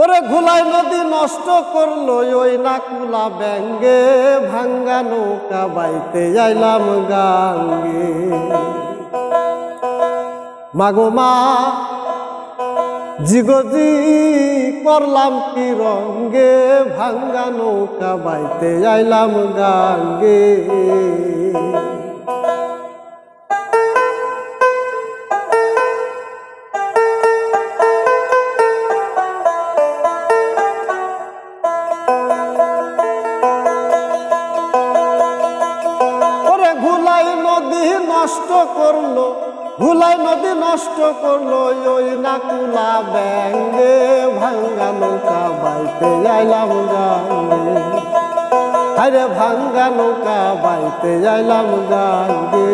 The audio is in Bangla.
ওরে ঘুলাই নদী নষ্ট করলো ওই নাকুলা ব্যাঙ্গে, ভাঙ্গা নৌকা বাইতে যাইলাম গাঙ্গে। মাগো মা জিগজি করলাম কি রঙ্গে, ভাঙ্গা নৌকা বাইতে যাইলাম গাঙ্গে। নষ্ট করলো ভুলাই নদী নষ্ট করলো ওই নাকুলা ব্যাঙ্গে, ভাঙ্গা নৌকা বাইতে যাইলাম গাঙ্গে। আরে ভাঙ্গা নৌকা বাইতে যাইলাম গাঙ্গে।